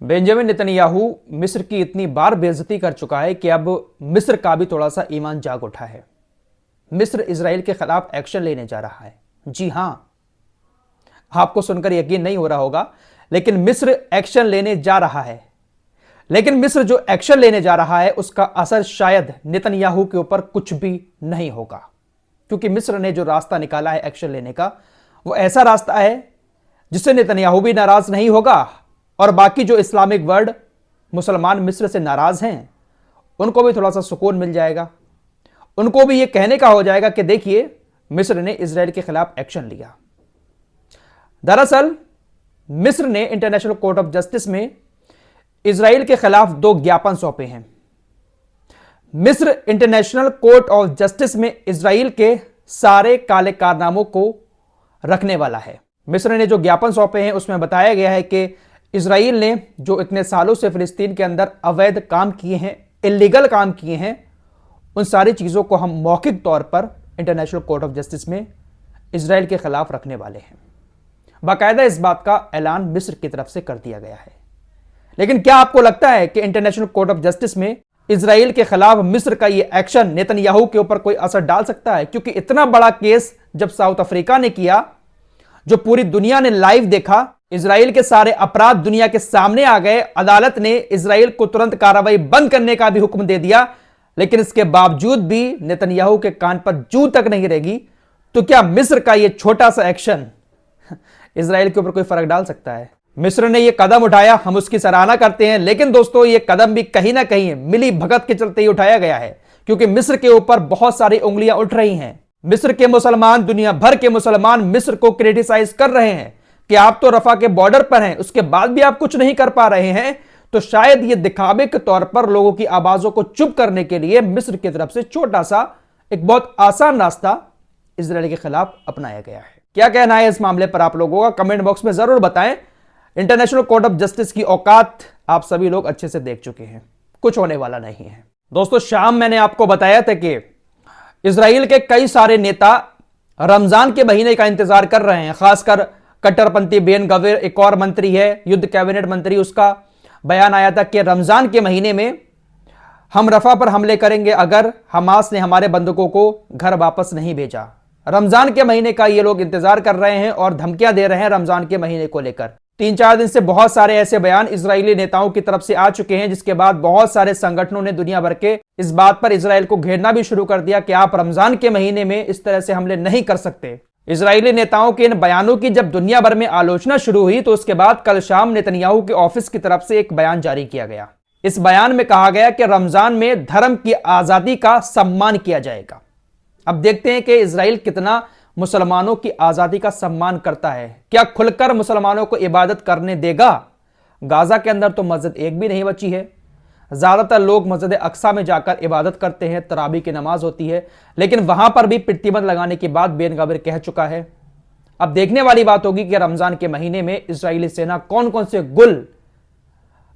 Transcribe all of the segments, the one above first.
Benjamin Netanyahu मिस्र की इतनी बार बेइज्जती कर चुका है कि अब मिस्र का भी थोड़ा सा ईमान जाग उठा है। मिस्र इजराइल के खिलाफ एक्शन लेने जा रहा है। जी हां, आपको सुनकर यकीन नहीं हो रहा होगा, लेकिन मिस्र एक्शन लेने जा रहा है। लेकिन मिस्र जो एक्शन लेने जा रहा है उसका असर शायद नेतन्याहू के ऊपर कुछ भी नहीं होगा, क्योंकि मिस्र ने जो रास्ता निकाला है एक्शन लेने का, वो ऐसा रास्ता है जिससे नेतन्याहू भी नाराज नहीं होगा और बाकी जो इस्लामिक वर्ल्ड मुसलमान मिस्र से नाराज हैं उनको भी थोड़ा सा सुकून मिल जाएगा। उनको भी ये कहने का हो जाएगा कि देखिए मिस्र ने इजराइल के खिलाफ एक्शन लिया। दरअसल मिस्र ने इंटरनेशनल कोर्ट ऑफ जस्टिस में इजराइल के खिलाफ 2 ज्ञापन सौंपे हैं। मिस्र इंटरनेशनल कोर्ट ऑफ जस्टिस में इजराइल के सारे काले कारनामों को रखने वाला है। मिस्र ने जो ज्ञापन सौंपे हैं उसमें बताया गया है कि इजराइल ने जो इतने सालों से फिलिस्तीन के अंदर अवैध काम किए हैं, इलीगल काम किए हैं, उन सारी चीज़ों को हम मौखिक तौर पर इंटरनेशनल कोर्ट ऑफ जस्टिस में इजराइल के खिलाफ रखने वाले हैं। बाकायदा इस बात का ऐलान मिस्र की तरफ से कर दिया गया है। लेकिन क्या आपको लगता है कि इंटरनेशनल कोर्ट ऑफ जस्टिस में इजराइल के खिलाफ मिस्र का यह एक्शन नेतन्याहू के ऊपर कोई असर डाल सकता है? क्योंकि इतना बड़ा केस जब साउथ अफ्रीका ने किया, जो पूरी दुनिया ने लाइव देखा, इजराइल के सारे अपराध दुनिया के सामने आ गए, अदालत ने इजराइल को तुरंत कार्रवाई बंद करने का भी हुक्म दे दिया, लेकिन इसके बावजूद भी नेतन्याहू के कान पर जू तक नहीं रहेगी। तो क्या मिस्र का यह छोटा सा एक्शन इजराइल के ऊपर कोई फर्क डाल सकता है? मिस्र ने यह कदम उठाया, हम उसकी सराहना करते हैं, लेकिन दोस्तों यह कदम भी कहीं ना कहीं मिली भगत के चलते ही उठाया गया है, क्योंकि मिस्र के ऊपर बहुत सारी उंगलियां उठ रही हैं। मिस्र के मुसलमान, दुनिया भर के मुसलमान मिस्र को क्रिटिसाइज कर रहे हैं कि आप तो रफा के बॉर्डर पर हैं, उसके बाद भी आप कुछ नहीं कर पा रहे हैं। तो शायद ये दिखावे के तौर पर लोगों की आवाजों को चुप करने के लिए मिस्र की तरफ से छोटा सा एक बहुत आसान रास्ता इजराइल के खिलाफ अपनाया गया है। क्या कहना है इस मामले पर आप लोगों का? कमेंट बॉक्स में जरूर बताएं। इंटरनेशनल कोर्ट ऑफ जस्टिस की औकात आप सभी लोग अच्छे से देख चुके हैं, कुछ होने वाला नहीं है। दोस्तों शाम मैंने आपको बताया था कि इजराइल के कई सारे नेता रमजान के महीने का इंतजार कर रहे हैं, खासकर कट्टरपंथी बेन गवीर, एक और मंत्री है, युद्ध कैबिनेट मंत्री, उसका बयान आया था कि रमजान के महीने में हम रफा पर हमले करेंगे अगर हमास ने हमारे बंधकों को घर वापस नहीं भेजा। रमजान के महीने का ये लोग इंतजार कर रहे हैं और धमकियां दे रहे हैं रमजान के महीने को लेकर। 3-4 दिन से बहुत सारे ऐसे बयान इजरायली नेताओं की तरफ से आ चुके हैं, जिसके बाद बहुत सारे संगठनों ने दुनिया भर के इस बात पर इजराइल को घेरना भी शुरू कर दिया कि आप रमजान के महीने में इस तरह से हमले नहीं कर सकते। इजरायली नेताओं के इन बयानों की जब दुनिया भर में आलोचना शुरू हुई तो उसके बाद कल शाम नेतन्याहू के ऑफिस की तरफ से एक बयान जारी किया गया। इस बयान में कहा गया कि रमजान में धर्म की आजादी का सम्मान किया जाएगा। अब देखते हैं कि इजराइल कितना मुसलमानों की आजादी का सम्मान करता है। क्या खुलकर मुसलमानों को इबादत करने देगा? गाजा के अंदर तो मस्जिद एक भी नहीं बची है। ज्यादातर लोग मस्जिद अक्सा में जाकर इबादत करते हैं, तरावी की नमाज होती है, लेकिन वहां पर भी प्रतिबंध लगाने की बात बेन गवीर कह चुका है। अब देखने वाली बात होगी कि रमजान के महीने में इजरायली सेना कौन कौन से गुल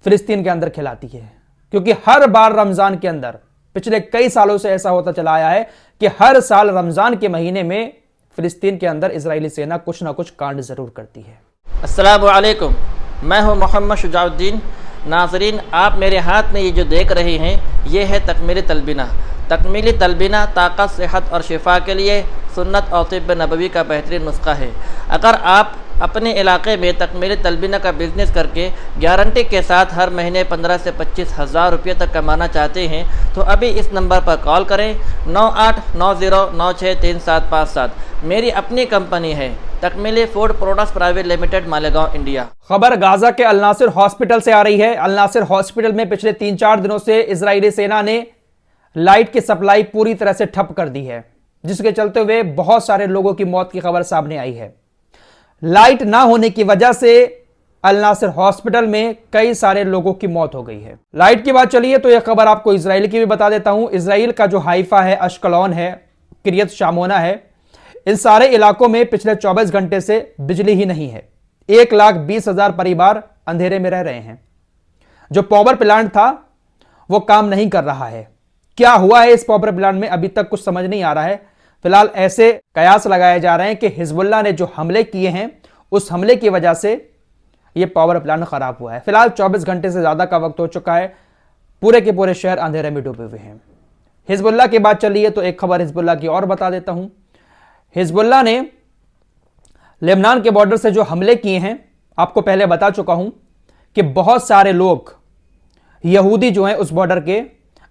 फिलिस्तीन के अंदर खिलाती है, क्योंकि हर बार रमजान के अंदर पिछले कई सालों से ऐसा होता चला आया है कि हर साल रमजान के महीने में फिलिस्तीन के अंदर इजरायली सेना कुछ ना कुछ कांड जरूर करती है। अस्सलामु अलैकुम, मैं हूं मोहम्मद शुजाउद्दीन। नाज़रीन, आप मेरे हाथ में ये जो देख रहे हैं ये है तकमीली तलबीना। तकमीली तलबीना ताकत, सेहत और शिफा के लिए सुन्नत और तिब्ब नबवी का बेहतरीन नुस्खा है। अगर आप अपने इलाके में तकमीली तलबीना का बिज़नेस करके गारंटी के साथ हर महीने 15 से 25 हज़ार रुपये तक कमाना चाहते हैं तो अभी इस नंबर पर कॉल करें 9890963757। मेरी अपनी कंपनी है Takmeeli food products private limited, Malegaon, India. खबर गाजा के अल नासिर हॉस्पिटल से आ रही है। अल नासिर हॉस्पिटल में पिछले 3-4 दिनों से इजरायली सेना ने लाइट की सप्लाई पूरी तरह से ठप कर दी है, जिसके चलते हुए बहुत सारे लोगों की मौत की खबर सामने आई है। लाइट ना होने की वजह से अल नासिर हॉस्पिटल में कई सारे लोगों की मौत हो गई है। लाइट की बात चलिए तो यह खबर आपको इजराइल की भी बता देता हूं। इजराइल का जो हाइफा है, अश्कलौन है, किरियत शामोना है, इन सारे इलाकों में पिछले 24 घंटे से बिजली ही नहीं है। 1,20,000 परिवार अंधेरे में रह रहे हैं। जो पावर प्लांट था वो काम नहीं कर रहा है। क्या हुआ है इस पावर प्लांट में अभी तक कुछ समझ नहीं आ रहा है। फिलहाल ऐसे कयास लगाए जा रहे हैं कि हिजबुल्लाह ने जो हमले किए हैं उस हमले की वजह से ये पावर प्लांट खराब हुआ है। फिलहाल 24 घंटे से ज्यादा का वक्त हो चुका है, पूरे के पूरे शहर अंधेरे में डूबे हुए हैं। हिजबुल्लाह की बात चली है तो एक खबर हिजबुल्लाह की और बता देता हूं। हिजबुल्लाह ने लेबनान के बॉर्डर से जो हमले किए हैं, आपको पहले बता चुका हूं कि बहुत सारे लोग यहूदी जो हैं उस बॉर्डर के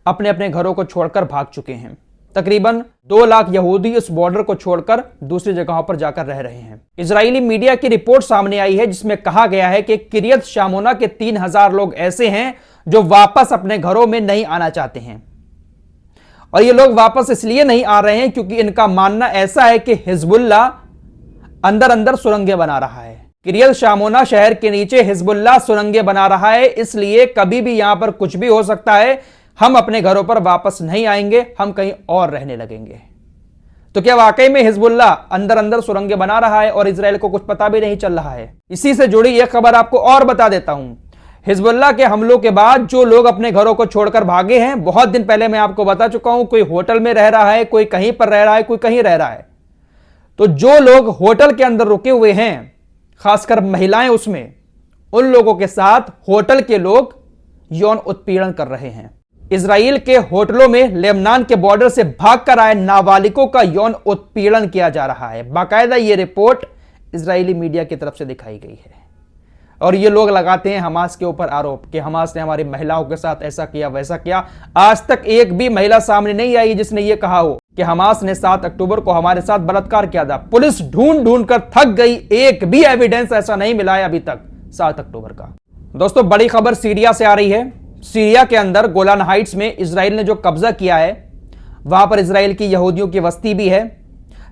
अपने अपने घरों को छोड़कर भाग चुके हैं। तकरीबन 2 लाख यहूदी उस बॉर्डर को छोड़कर दूसरी जगहों पर जाकर रह रहे हैं। इजरायली मीडिया की रिपोर्ट सामने आई है जिसमें कहा गया है कि किरियत शामोना के 3000 लोग ऐसे हैं जो वापस अपने घरों में नहीं आना चाहते हैं। और ये लोग वापस इसलिए नहीं आ रहे हैं क्योंकि इनका मानना ऐसा है कि हिजबुल्लाह अंदर अंदर सुरंगें बना रहा है। किरियत शामोना शहर के नीचे हिजबुल्लाह सुरंगें बना रहा है, इसलिए कभी भी यहां पर कुछ भी हो सकता है। हम अपने घरों पर वापस नहीं आएंगे, हम कहीं और रहने लगेंगे। तो क्या वाकई में हिजबुल्लाह अंदर अंदर सुरंगें बना रहा है और इजराइल को कुछ पता भी नहीं चल रहा है? इसी से जुड़ी यह खबर आपको और बता देता हूं। हिजबुल्लाह के हमलों के बाद जो लोग अपने घरों को छोड़कर भागे हैं, बहुत दिन पहले मैं आपको बता चुका हूं, कोई होटल में रह रहा है, कोई कहीं पर रह रहा है, कोई कहीं रह रहा है। तो जो लोग होटल के अंदर रुके हुए हैं, खासकर महिलाएं उसमें, उन लोगों के साथ होटल के लोग यौन उत्पीड़न कर रहे हैं। इजराइल के होटलों में लेबनान के बॉर्डर से भागकर आए नाबालिगों का यौन उत्पीड़न किया जा रहा है। बाकायदा ये रिपोर्ट इजरायली मीडिया की तरफ से दिखाई गई है। और ये लोग लगाते हैं हमास के ऊपर आरोप कि हमास ने हमारी महिलाओं के साथ ऐसा किया वैसा किया। आज तक एक भी महिला सामने नहीं आई जिसने ये कहा हो कि हमास ने 7 अक्टूबर को हमारे साथ बलात्कार किया था। पुलिस ढूंढ ढूंढ कर थक गई, एक भी एविडेंस ऐसा नहीं मिला है अभी तक 7 अक्टूबर का। दोस्तों, बड़ी खबर सीरिया से आ रही है। सीरिया के अंदर गोलान हाइट्स में इजराइल ने जो कब्जा किया है, वहां पर इजराइल की यहूदियों की बस्ती भी है,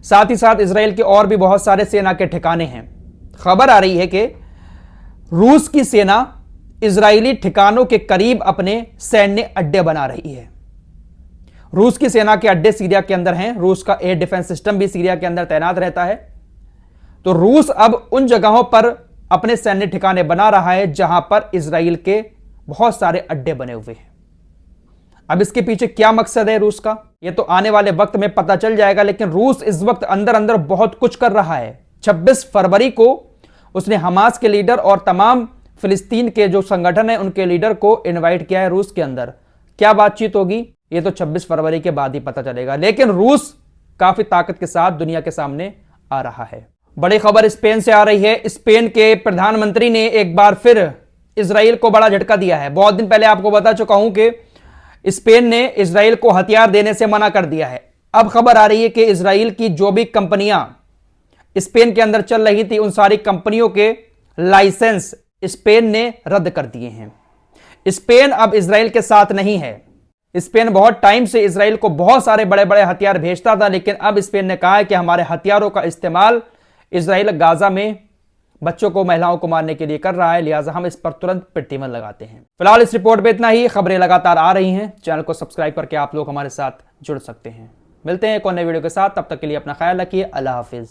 साथ ही साथ इजराइल के और भी बहुत सारे सेना के ठिकाने हैं। खबर आ रही है कि रूस की सेना इजरायली ठिकानों के करीब अपने सैन्य अड्डे बना रही है। रूस की सेना के अड्डे सीरिया के अंदर हैं। रूस का एयर डिफेंस सिस्टम भी सीरिया के अंदर तैनात रहता है। तो रूस अब उन जगहों पर अपने सैन्य ठिकाने बना रहा है जहां पर इजराइल के बहुत सारे अड्डे बने हुए हैं। अब इसके पीछे क्या मकसद है रूस का, यह तो आने वाले वक्त में पता चल जाएगा। लेकिन रूस इस वक्त अंदर अंदर बहुत कुछ कर रहा है। 26 फरवरी को उसने हमास के लीडर और तमाम फिलिस्तीन के जो संगठन है उनके लीडर को इनवाइट किया है रूस के अंदर। क्या बातचीत होगी ये तो 26 फरवरी के बाद ही पता चलेगा। लेकिन रूस काफी ताकत के साथ दुनिया के सामने आ रहा है। बड़ी खबर स्पेन से आ रही है। स्पेन के प्रधानमंत्री ने एक बार फिर इजराइल को बड़ा झटका दिया है। बहुत दिन पहले आपको बता चुका हूं कि स्पेन ने इजराइल को हथियार देने से मना कर दिया है। अब खबर आ रही है कि इजराइल की जो भी कंपनियां स्पेन के अंदर चल रही थी, उन सारी कंपनियों के लाइसेंस स्पेन ने रद्द कर दिए हैं। स्पेन अब इजराइल के साथ नहीं है। स्पेन बहुत टाइम से इजराइल को बहुत सारे बड़े बड़े हथियार भेजता था, लेकिन अब स्पेन ने कहा है कि हमारे हथियारों का इस्तेमाल इजराइल गाजा में बच्चों को, महिलाओं को मारने के लिए कर रहा है, लिहाजा हम इस पर तुरंत प्रतिबंध लगाते हैं। फिलहाल इस रिपोर्ट में इतना ही। खबरें लगातार आ रही हैं, चैनल को सब्सक्राइब करके आप लोग हमारे साथ जुड़ सकते हैं। मिलते हैं एक और नए वीडियो के साथ, तब तक के लिए अपना ख्याल रखिए। अल्लाह हाफिज।